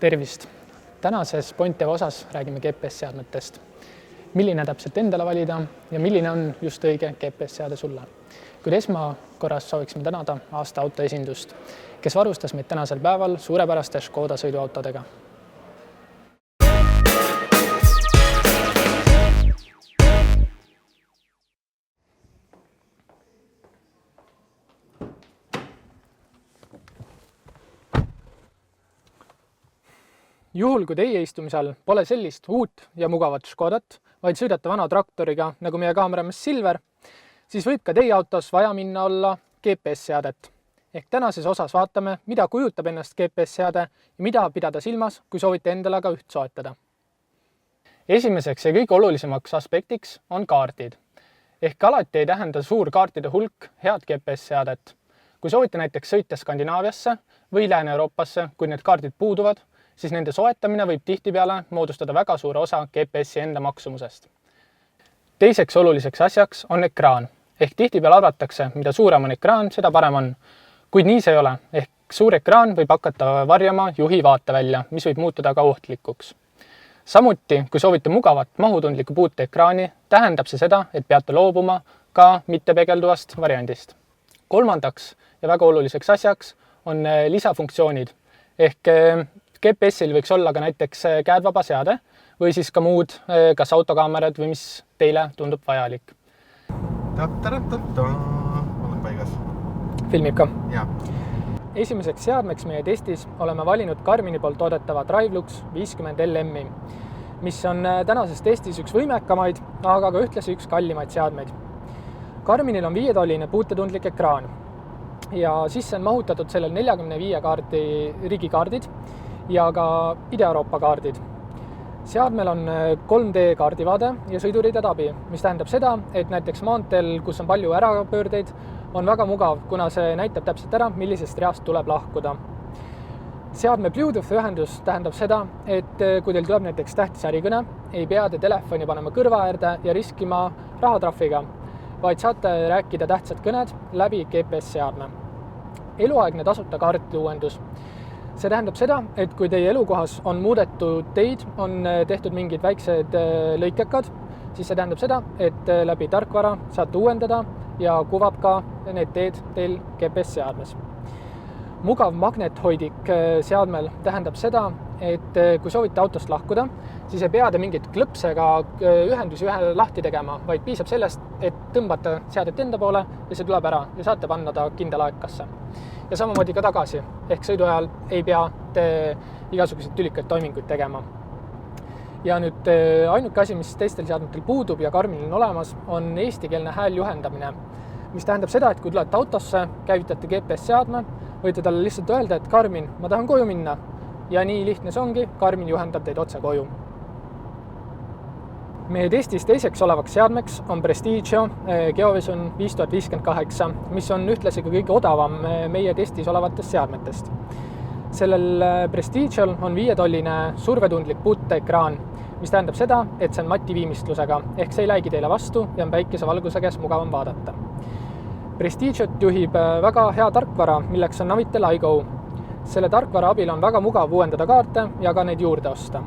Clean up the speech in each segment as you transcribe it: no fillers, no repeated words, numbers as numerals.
Tervist! Tänases Pointev osas räägime GPS-seadmetest. Milline täpselt endale valida ja milline on just õige GPS-seade sulle. Kuid esmakorras sooviksime tänada aasta autoesindust, kes varustas meid tänasel päeval suurepäraste Škoda sõiduautodega. Juhul, kui teie istumisel pole sellist uut ja mugavat Škodat, vaid sõidate vana traktoriga, nagu meie kaameramees Silver, siis võib ka teie autos vaja minna olla GPS-seadet. Ehk tänases osas vaatame, mida kujutab ennast GPS-seade ja mida pidada silmas, kui soovite endale ka üht soetada. Esimeseks ja kõige olulisemaks aspektiks on kaardid. Ehk alati ei tähenda suur kaartide hulk head GPS-seadet. Kui soovite näiteks sõita Skandinaaviasse või Lääne-Euroopasse, kui need kaardid puuduvad, siis nende soetamine võib tihtipeale moodustada väga suure osa GPS-i enda maksumusest. Teiseks oluliseks asjaks on ekraan. Ehk tihtipeale arvatakse, mida suurem on ekraan, seda parem on. Kuid nii see ei ole. Ehk suur ekraan võib hakata varjama juhi vaatevälja, mis võib muutuda ka ohtlikuks. Samuti, kui soovite mugavat mahutundlikku puuteekraani, tähendab see seda, et peate loobuma ka mittepeegelduvast variandist. Kolmandaks ja väga oluliseks asjaks on lisafunktsioonid. Ehk GPS-il võiks olla ka näiteks käedvaba seade või siis ka muud, kas autokaamerad või mis teile tundub vajalik. Olen paigas. Filmib ka? Jaa. Esimeseks seadmeks meie testis oleme valinud Garmini poolt toodetava Drivelux 50 LM-i, mis on tänases testis üks võimekamaid, aga ka ühtlasi üks kallimaid seadmeid. Garminil on 5-tolline puutetundlik ekraan ja sisse on mahutatud sellel 45 kaardi rigikaardid ja ka Ida-Euroopa kaardid. Seadmel on 3D kaardivaade ja sõiduridade abi, mis tähendab seda, et näiteks maanteel, kus on palju ärapöördeid, on väga mugav, kuna see näitab täpselt ära, millisest reast tuleb lahkuda. Seadme Bluetoothi ühendus tähendab seda, et kui teil tuleb näiteks tähtis ärikõne, ei pea te telefoni panema kõrva äärde ja riskima rahatrahviga, vaid saate rääkida tähtsad kõned läbi GPS-seadme. Eluaegne tasuta kaartide uuendus. See tähendab seda, et kui teie elukohas on muudetud teid, on tehtud mingid väiksed lõikekad, siis see tähendab seda, et läbi tarkvara saate uuendada ja kuvab ka need teed teil GPS-seadmes. Mugav magnethoidik seadmel tähendab seda, et kui soovite autost lahkuda, siis ei pea te mingit klõpsega ühendusi lahti tegema, vaid piisab sellest, et tõmbate seadet enda poole ja see tuleb ära ja saate panna ta kindla aekasse. Ja samamoodi ka tagasi, ehk sõidu ajal ei pea te igasuguseid tülikaid toiminguid tegema. Ja nüüd ainuke asi, mis teistel seadmetel puudub ja Garminil on olemas, on eestikeelne hääl juhendamine, mis tähendab seda, et kui tulete autosse, käivitate GPS-seadme, võite talle lihtsalt öelda, et Garmin, ma tahan koju minna. Ja nii lihtne see ongi, Garmin juhendab teid otse koju. Meie testis teiseks olevaks seadmeks on Prestigio Geovision 5058, mis on ühtlasi ka kõige odavam meie testis olevatest seadmetest. Sellel Prestigiol on 5-tolline survetundlik puuteekraan, mis tähendab seda, et see on mativiimistlusega, ehk see ei läigi teile vastu ja on päikese valguse käes mugavam vaadata. Prestigiot juhib väga hea tarkvara, milleks on Navitel iGo. Selle tarkvara abil on väga mugav uuendada kaarte ja ka neid juurde osta.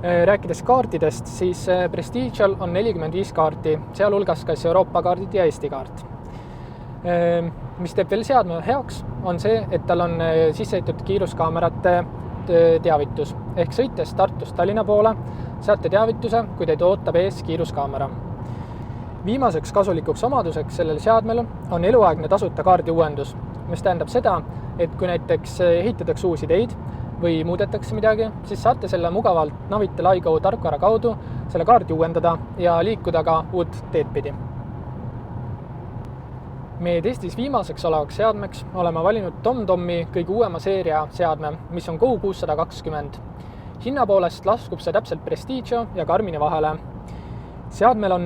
Rääkides kaartidest, siis Prestigiol on 45 kaarti, sealhulgas kas Euroopa kaardid ja Eesti kaart. Mis teeb veel seadme heaks, on see, et tal on sisseheitud kiiruskaamerate teavitus. Ehk sõites Tartust Tallinna poole, saate teavituse, kui teid ootab ees kiiruskaamera. Viimaseks kasulikuks omaduseks sellel seadmel on eluaegne tasuta kaardi uuendus, mis tähendab seda, et kui näiteks ehitatakse uusi teid või muudetakse midagi, siis saate selle mugavalt Navitel iGo tarkvara kaudu selle kaardi uuendada ja liikuda ka uut teed pidi. Meie testis viimaseks olevaks seadmeks oleme valinud TomTomi kõige uuema seeria seadme, mis on Go 620. Hinna poolest laskub see täpselt Prestigio ja Garmini vahele. Seadmel on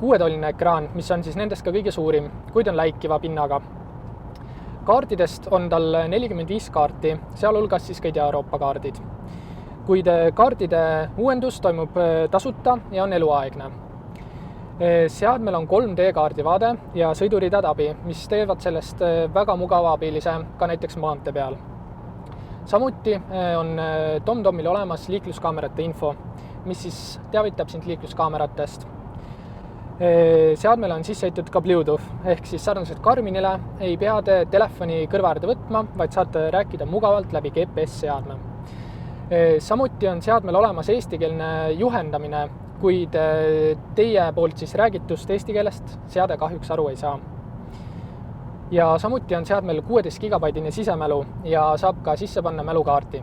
6-tolline ekraan, mis on siis nendest ka kõige suurim, kuid on läikiva pinnaga. Kaardidest on tal 45 kaarti, sealhulgas siis ka Ida-Euroopa kaardid. Kuid kaardide uuendus toimub tasuta ja on eluaegne. Seadmel on 3D kaardivaade ja sõiduridade abi, mis teevad sellest väga mugava abilise ka näiteks maantee peal. samuti on TomTomil olemas liikluskaamerate info, mis siis teavitab sind liikluskaameratest. Seadmele on sisse ehitatud ka Bluetooth, ehk siis sarnaselt Garminile ei pea te telefoni kõrva äärde võtma, vaid saate rääkida mugavalt läbi GPS-seadme. Samuti on seadmel olemas eestikeelne juhendamine, kuid teie poolt siis räägitust eesti keelest seade kahjuks aru ei saa. Ja samuti on seadmel 16 gigabaidine sisemälu ja saab ka sisse panna mälukaarti.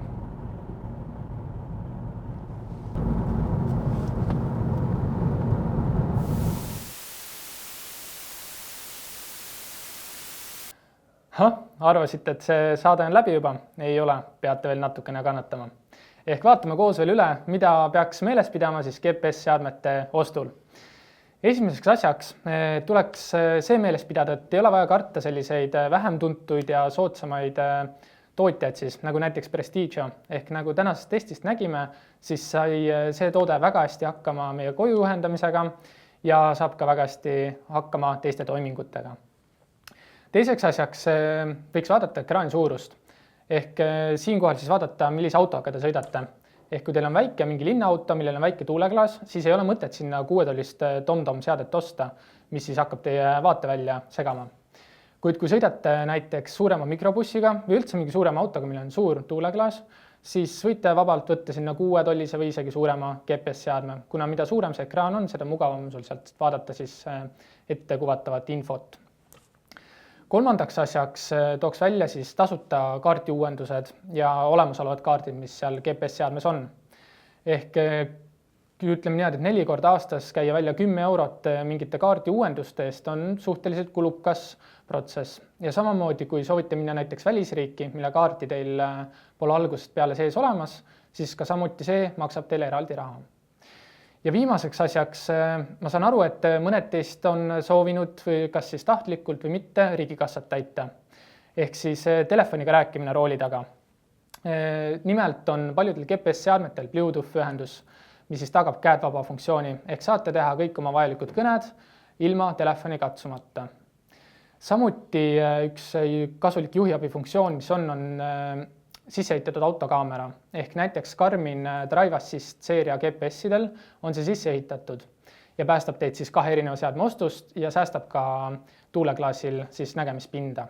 Arvasite, et see saade on läbi juba? Ei ole, peate veel natukene kannatama. Ehk vaatame koos veel üle, mida peaks meeles pidama siis GPS-seadmete ostul. Esimeseks asjaks tuleks see meeles pidada, et ei ole vaja karta selliseid vähem tuntuid ja soodsamaid tootjaid siis, nagu näiteks Prestigio. Ehk nagu tänasest testist nägime, siis sai see toode väga hästi hakkama meie koju juhendamisega ja saab ka väga hästi hakkama teiste toimingutega. Teiseks asjaks võiks vaadata ekraani suurust. Ehk siinkohal siis vaadata, millise autoga te sõidate. Ehk kui teil on väike mingi linnaauto, millel on väike tuuleklaas, siis ei ole mõtet sinna 6-tollist TomTom seadet osta, mis siis hakkab teie vaatevälja segama. Kuid kui sõidate näiteks suurema mikrobussiga või üldse mingi suurema autoga, millel on suur tuuleklaas, siis võite vabalt võtta sinna 6-tollise või isegi suurema GPS-seadme. Kuna mida suurem see ekraan on, seda mugavam sul sealt vaadata siis ette kuvatavat infot. Kolmandaks asjaks tooks välja siis tasuta kaardiuuendused ja olemasolevad kaardid, mis seal GPS-seadmes on. Ehk ütleme niimoodi, et 4 korda aastas käia välja 10 eurot mingite kaardiuuenduste eest on suhteliselt kulukas protsess. Ja samamoodi, kui soovite minna näiteks välisriiki, mille kaarti teil pole algusest peale sees olemas, siis ka samuti see maksab teile eraldi raha. Ja viimaseks asjaks, ma saan aru, et mõned teist on soovinud või kas siis tahtlikult või mitte riigikassat täita. Ehk siis telefoniga rääkimine rooli taga. Nimelt on paljudel GPS-seadmetel Bluetooth-ühendus, mis siis tagab käedvaba funktsiooni. Ehk saate teha kõik oma vajalikud kõned ilma telefoni katsumata. Samuti üks kasulik juhiabi funktsioon, mis on sisse ehitatud autokaamera. Ehk näiteks Garmin Drive Assist seeria GPS-idel on see sisse ehitatud ja päästab teid siis 2 erineva seadme ostust ja säästab ka tuuleklaasil siis nägemispinda.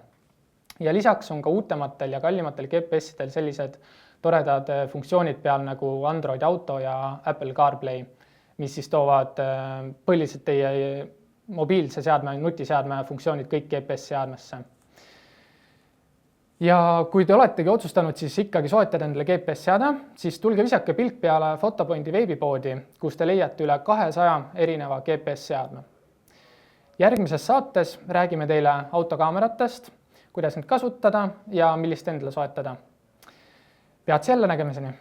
Ja lisaks on ka uutematel ja kallimatel GPS-idel sellised toredad funktsioonid peal nagu Android Auto ja Apple CarPlay, mis siis toovad põhiliselt teie mobiilse seadme, nutiseadme funktsioonid kõik GPS-seadmesse. Ja kui te oletegi otsustanud siis ikkagi soetada endale GPS-seade, siis tulge visake pilk peale Fotopointi veebipoodi, kus te leiate üle 200 erineva GPS-seadme. Järgmises saates räägime teile autokaameratest, kuidas neid kasutada ja millist endale soetada. Peatsi jälle nägemiseni!